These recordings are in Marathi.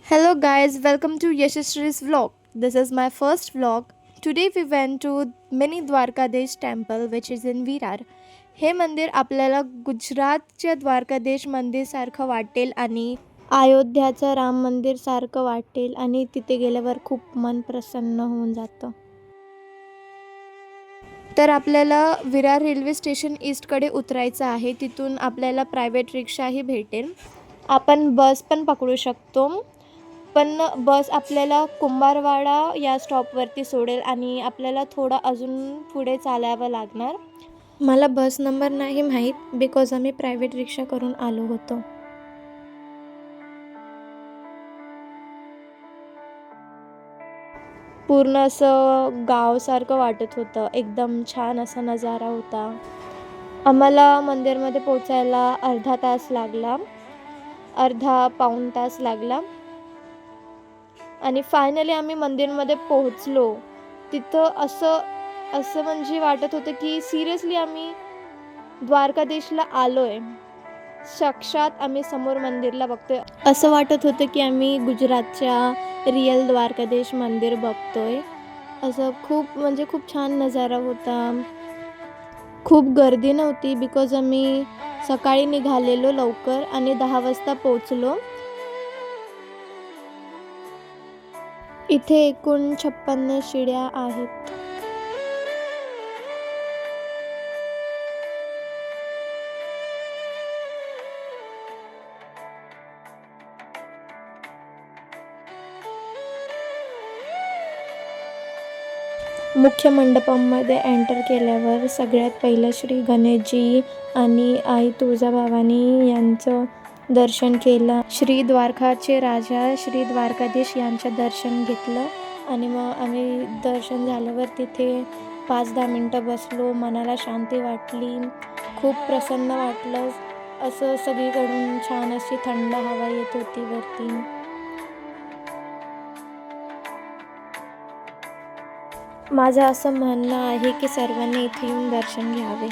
Hello guys, welcome to Yashasri's vlog. This is my first vlog. Today we went to Mini Dwarkadesh temple which is in Virar. हे मंदिर आपल्याला गुजरातच्या द्वारकादेश मंदिर सारखं वाटेल आणि अयोध्याचं राम मंदिर सारखं वाटेल आणि तिथे गेल्यावर खूप मन प्रसन्न होऊन जातं. तर आपल्याला विरार रेल्वे स्टेशन ईस्टकडे उतरायचं आहे. तिथून आपल्याला प्रायव्हेट रिक्षाही भेटेल. आपण बस पण पकडू शकतो. पण बस आपल्याला कुंभारवाडा या स्टॉपवरती सोडेल आणि आपल्याला थोडं अजून पुढे चालावं लागणार. मला बस नंबर नाही माहीत बिकॉज आम्ही प्रायव्हेट रिक्षा करून आलो होतो. पूर्ण असं गावसारखं वाटत होतं. एकदम छान असा नजारा होता. आम्हाला मंदिरमध्ये पोचायला अर्धा तास लागला. पाऊण तास लागला आणि फायनली आम्ही मंदिरमध्ये पोहोचलो. तिथं असं म्हणजे वाटत होतं की सिरियसली आम्ही द्वारकादेशला आलोय. साक्षात आम्ही समोर मंदिरला बघतोय. असं वाटत होतं की आम्ही गुजरातच्या रिअल द्वारकादेश मंदिर बघतोय. असं खूप छान नजारा होता. खूप गर्दी नव्हती बिकॉज आम्ही सकाळी निघालेलो लवकर आणि 10 वाजता पोहोचलो. इथे एकूण 56 शिड्या आहेत. मुख्य मंडपामध्ये एंटर केल्यावर सगळ्यात पहिलं श्री गणेशजी आणि आई तुळजाभवानी यांचं दर्शन केलं. श्री द्वारकाचे राजा श्री द्वारकाधीश यांचं दर्शन घेतलं आणि मग आम्ही दर्शन झाल्यावर तिथे 5-10 मिनटं बसलो. मनाला शांती वाटली. खूप प्रसन्न वाटलं. असं सगळीकडून छान अशी थंड हवा येत होती वरती. माझं असं म्हणणं आहे की सर्वांनी इथे येऊन दर्शन घ्यावे.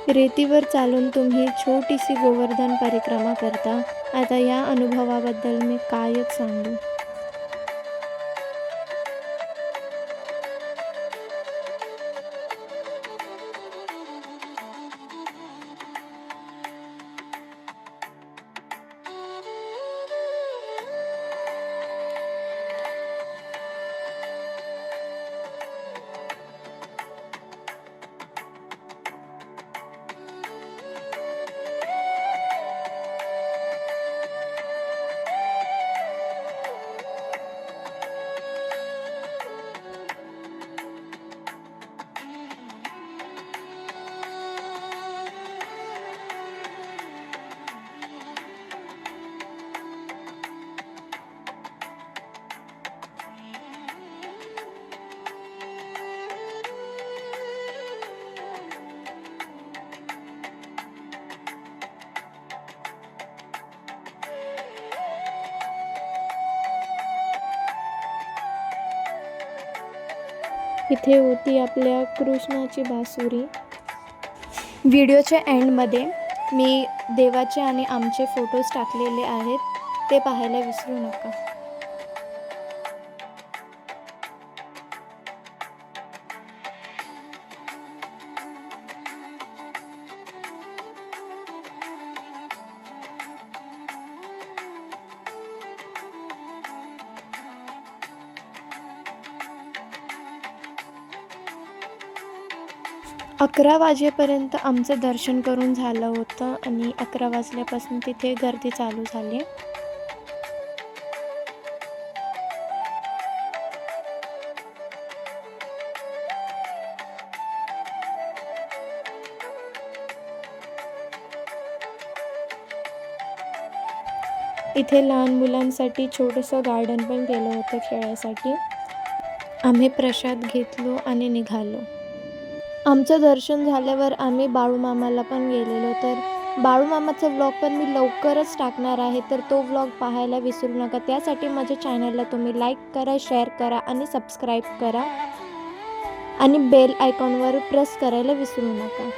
रेतीवर चालून तुम्ही छोटीशी गोवर्धन परिक्रमा करता. आता या अनुभवाबद्दल मी कायच सांगू. इथे होती आपल्या कृष्णाची बासुरी. व्हिडिओच्या एंडमध्ये मी देवाचे आणि आमचे फोटोज टाकलेले आहेत. ते पाहायला विसरू नका. 11 वाजेपर्यंत आमचं दर्शन करून झालं होतं आणि 11 वाजल्यापासून तिथे गर्दी चालू झाली. इथे लहान मुलांसाठी छोटंसं गार्डन पण केलं होतं खेळायसाठी. आम्ही प्रसाद घेतलो आणि निघालो. आमचं दर्शन झाल्यावर आम्ही बाळूमामाला पण गेलेलो. तर बाळूमामाचा व्लॉग पण मी लवकरच टाकणार आहे, तर तो व्लॉग पाहायला विसरू नका. त्यासाठी माझ्या चॅनलला तुम्ही लाईक करा, शेअर करा आणि सबस्क्राईब करा आणि बेल आयकॉनवर प्रेस करायला विसरू नका.